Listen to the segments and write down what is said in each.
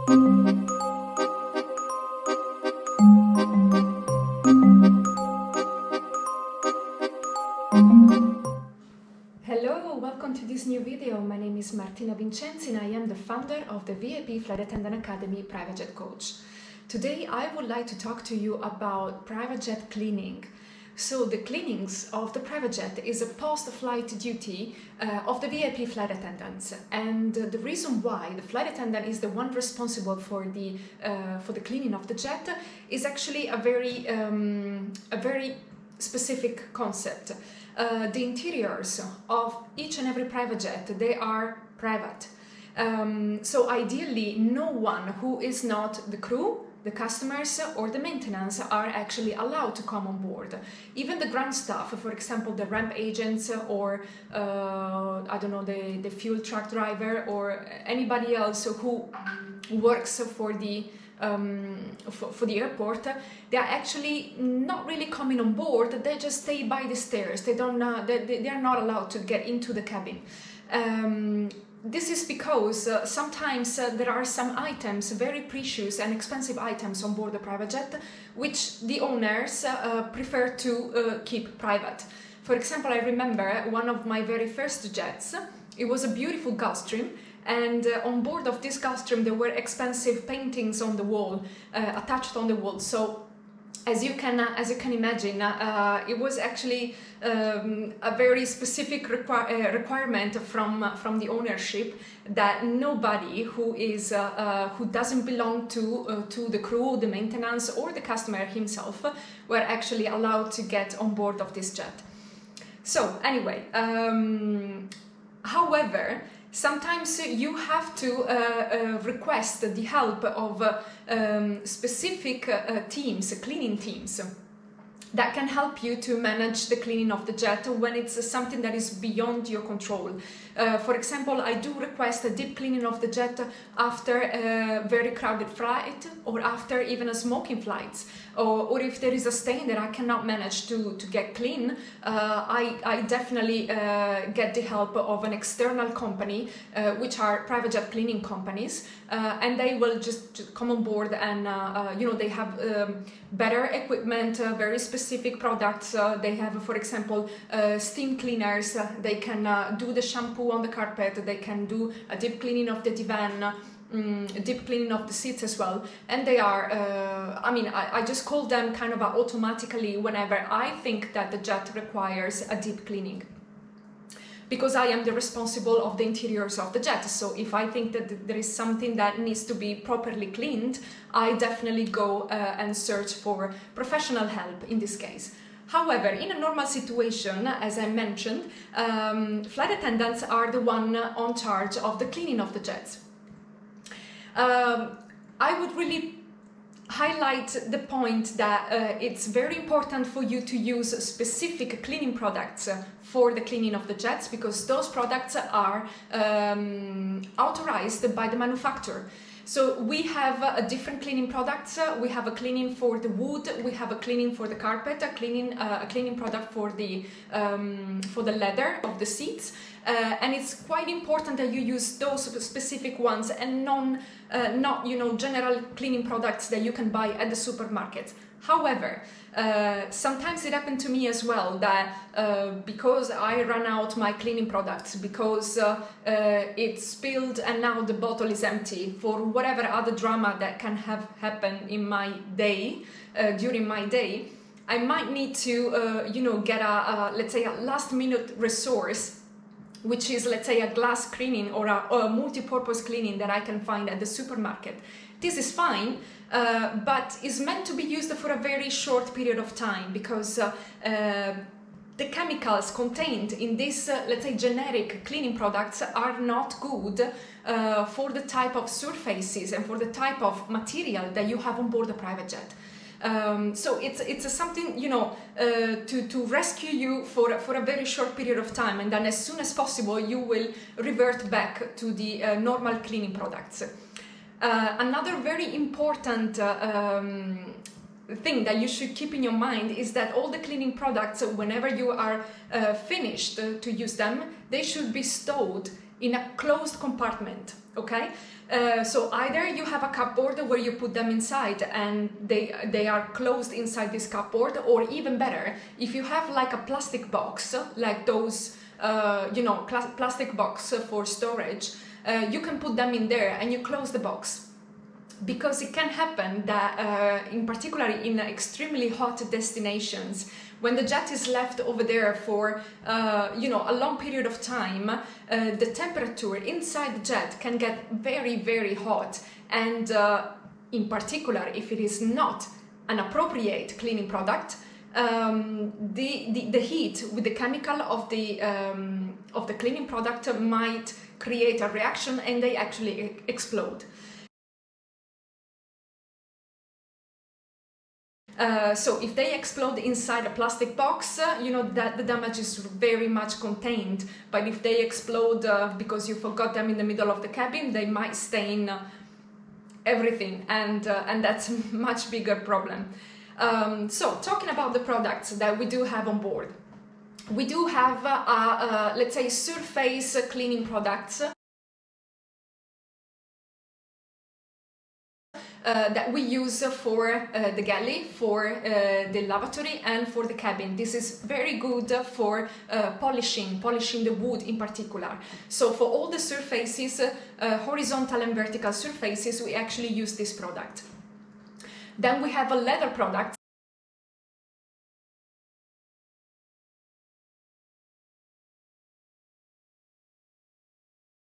Hello, welcome to this new video. My name is Martina Vincenzi and I am the founder of the VIP Flight Attendant Academy Private Jet Coach. Today I would like to talk to you about private jet cleaning. So the cleanings of the private jet is a post-flight duty of the VIP flight attendants, and the reason why the flight attendant is the one responsible for the cleaning of the jet is actually a very specific concept. The interiors of each and every private jet, they are private. So ideally, no one who is not the crew, the customers or the maintenance are actually allowed to come on board. Even the ground staff, for example, the ramp agents or I don't know, the fuel truck driver or anybody else who works for the airport, they are actually not really coming on board. They just stay by the stairs. They are not allowed to get into the cabin. This is because sometimes there are some items, very precious and expensive items on board the private jet, which the owners prefer to keep private. For example, I remember one of my very first jets. It was a beautiful Gulfstream, and on board of this Gulfstream there were expensive paintings on the wall, attached on the wall. So as you can imagine, it was actually a very specific requirement from the ownership that nobody who doesn't belong to the crew, the maintenance, or the customer himself were actually allowed to get on board of this jet. So anyway, however, sometimes you have to request the help of specific teams, cleaning teams, that can help you to manage the cleaning of the jet when it's something that is beyond your control. For example, I do request a deep cleaning of the jet after a very crowded flight or after even a smoking flight. Or if there is a stain that I cannot manage to get clean, I definitely get the help of an external company, which are private jet cleaning companies, and they will just come on board and they have better equipment, very specific products. They have, for example, steam cleaners. They can do the shampoo on the carpet. They can do a deep cleaning of the divan. Deep cleaning of the seats as well, and they are I just call them kind of automatically whenever I think that the jet requires a deep cleaning, because I am the responsible of the interiors of the jet. So if I think that there is something that needs to be properly cleaned, I definitely go and search for professional help in this case. However, in a normal situation, as I mentioned, flight attendants are the one on charge of the cleaning of the jets. I would really highlight the point that it's very important for you to use specific cleaning products for the cleaning of the jets, because those products are authorized by the manufacturer. So we have different cleaning products. We have a cleaning for the wood, we have a cleaning for the carpet, a cleaning product for the leather of the seats. And it's quite important that you use those specific ones and not general cleaning products that you can buy at the supermarket. However, sometimes it happened to me as well that because I ran out my cleaning products, because it spilled and now the bottle is empty, for whatever other drama that can have happened in my day, during my day, I might need to get let's say a last minute resource, which is, let's say, a glass cleaning or a multi-purpose cleaning that I can find at the supermarket. This is fine, but is meant to be used for a very short period of time, because the chemicals contained in these, let's say, generic cleaning products are not good for the type of surfaces and for the type of material that you have on board a private jet. So it's something, to rescue you for a very short period of time, and then as soon as possible you will revert back to the normal cleaning products. Another very important thing that you should keep in your mind is that all the cleaning products, whenever you are finished to use them, they should be stored in a closed compartment. Okay, so either you have a cupboard where you put them inside and they are closed inside this cupboard, or even better, if you have like a plastic box, like those plastic box for storage, you can put them in there and you close the box. Because it can happen that, in particular in extremely hot destinations, when the jet is left over there for a long period of time, the temperature inside the jet can get very, very hot. And in particular, if it is not an appropriate cleaning product, the heat with the chemical of the cleaning product might create a reaction and they actually explode. So if they explode inside a plastic box, that the damage is very much contained. But if they explode because you forgot them in the middle of the cabin, they might stain everything, and that's a much bigger problem. So talking about the products that we do have on board, we do have let's say surface cleaning products that we use for the galley, for the lavatory, and for the cabin. This is very good for polishing the wood in particular. So for all the surfaces, horizontal and vertical surfaces, we actually use this product. Then we have a leather product.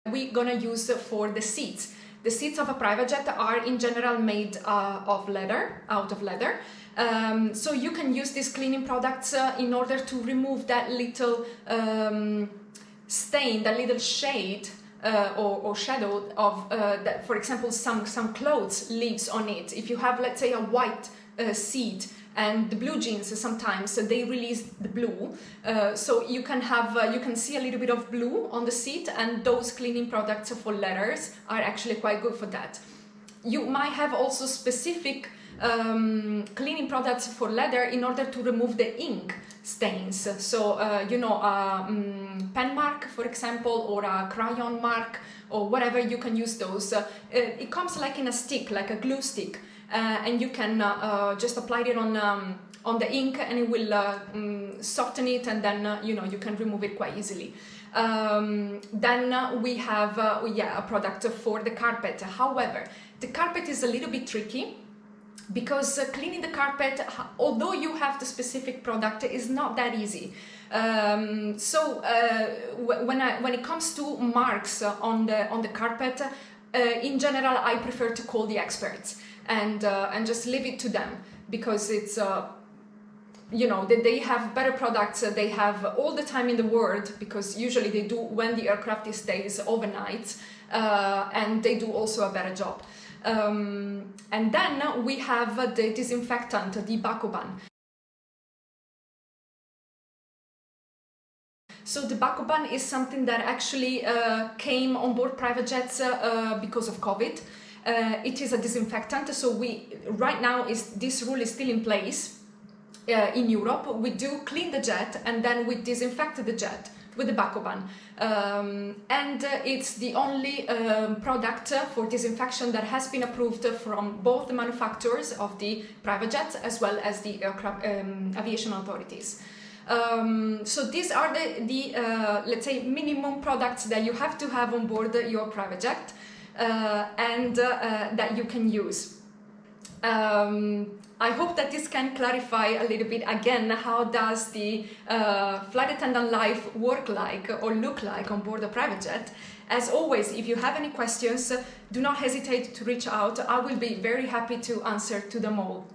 We're gonna use for the seats. The seats of a private jet are in general made out of leather. So you can use these cleaning products in order to remove that little stain, that little shade or shadow of that, for example, some clothes leaves on it. If you have, let's say, a white seat, and the blue jeans sometimes they release the blue, so you can see a little bit of blue on the seat, and those cleaning products for leathers are actually quite good for that. You might have also specific cleaning products for leather in order to remove the ink stains. So a pen mark, for example, or a crayon mark, or whatever, you can use those. It comes like in a stick, like a glue stick. And you can just apply it on the ink, and it will soften it, and then you can remove it quite easily. Then we have a product for the carpet. However, the carpet is a little bit tricky, because cleaning the carpet, although you have the specific product, is not that easy. So when it comes to marks on the carpet, in general, I prefer to call the experts and just leave it to them, because it's they have better products. They have all the time in the world, because usually they do when the aircraft stays overnight, and they do also a better job. And then we have the disinfectant, the Bacoban. So the Bacoban is something that actually came on board private jets because of COVID. It is a disinfectant, so right now this rule is still in place in Europe. We do clean the jet, and then we disinfect the jet with the Bacoban. And it's the only product for disinfection that has been approved from both the manufacturers of the private jets as well as the aircraft aviation authorities. So these are the let's say minimum products that you have to have on board your private jet, and that you can use. I hope that this can clarify a little bit again how does the flight attendant life work like or look like on board a private jet. As always, if you have any questions, do not hesitate to reach out. I will be very happy to answer to them all.